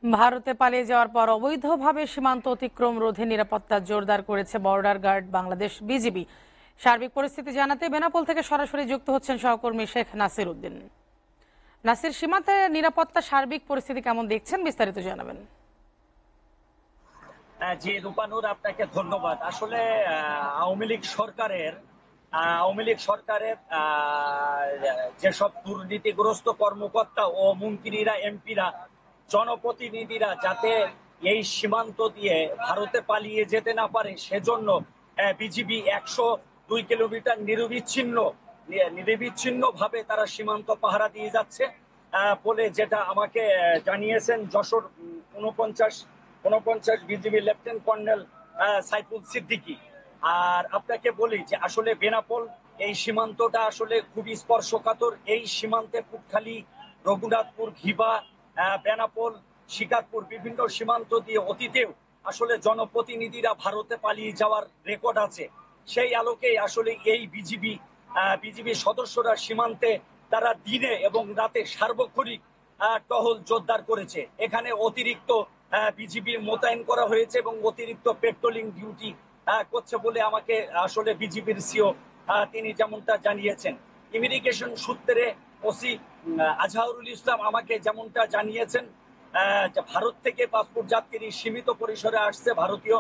ভারতে পালিয়ে যাওয়ার পর অবৈধভাবে সীমান্ত অতিক্রম রোধে নিরাপত্তা জোরদার করেছে বর্ডার গার্ড বাংলাদেশ বিজিবি। সার্বিক পরিস্থিতি জানাতে বেনাপোল থেকে সরাসরি যুক্ত হচ্ছেন সহকর্মী শেখ নাসির উদ্দিন। নাসির, সীমান্তে নিরাপত্তা সার্বিক পরিস্থিতি কেমন দেখছেন, বিস্তারিত জানাবেন। জি রূপানুর, আপনাকে ধন্যবাদ। আসলে আওয়ামী লীগ সরকারের যেসব দুর্নীতিগ্রস্ত কর্মকর্তা ও মন্ত্রীরা, এমপিরা, জনপ্রতিনিধিরা যাতে এই সীমান্ত দিয়ে ভারতে পালিয়ে যেতে না পারে, সেজন্য বিজিবি 102 কিলোমিটার নিরবিচ্ছিন্ন ভাবে তারা সীমান্ত পাহারা দিয়ে যাচ্ছে বলে যেটা আমাকে জানিয়েছেন Jessore 49 BGB lieutenant colonel Saiful Siddiqui. আর আপনাকে বলি যে আসলে বেনাপোল এই সীমান্তটা আসলে খুবই স্পর্শকাতর। এই সীমান্তে কুটখালী, রঘুনাথপুর, ঘিবা, বেনাপোল, শিকারপুর বিভিন্ন সীমান্ত দিয়ে অতীতেও আসলে জনপ্রতিনিধিরা ভারতে পালিয়ে যাওয়ার রেকর্ড আছে। সেই আলোকেই আসলে এই বিজিবি সদস্যরা সীমান্তে তারা দিনে এবং রাতে সার্বক্ষণিক টহল জোরদার করেছে। এখানে অতিরিক্ত বিজিবি মোতায়েন করা হয়েছে এবং অতিরিক্ত পেট্রোলিং ডিউটি করছে বলে আমাকে আসলে বিজিবির সিও তিনি যেমনটা জানিয়েছেন। ইমিগ্রেশন সূত্রে ওসি আজহারুল ইসলাম আমাকে যেমনটা জানিয়েছেন, ভারত থেকে পাসপোর্ট যাত্রী সীমিত পরিসরে আসছে ভারতীয়,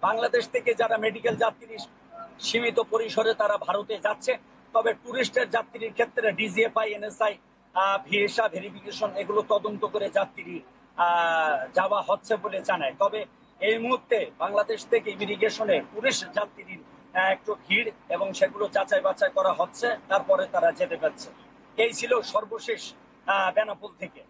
বাংলাদেশ থেকে যারা মেডিকেল যাত্রী সীমিত পরিসরে তারা ভারতে যাচ্ছে। তবে টুরিস্টের যাত্রীর ক্ষেত্রে ডিজিএফআই, এনএসআই, ভিসা ভেরিফিকেশন এগুলো তদন্ত করে যাত্রী যাওয়া হচ্ছে বলে জানায়। তবে এই মুহূর্তে বাংলাদেশ থেকে ইমিগ্রেশনে টুরিস্ট যাত্রীর একটু ভিড় এবং সেগুলো যাচাই বাছাই করা হচ্ছে, তারপরে তারা যেতে পারছে। এই ছিল সর্বশেষ বেনাপোল থেকে।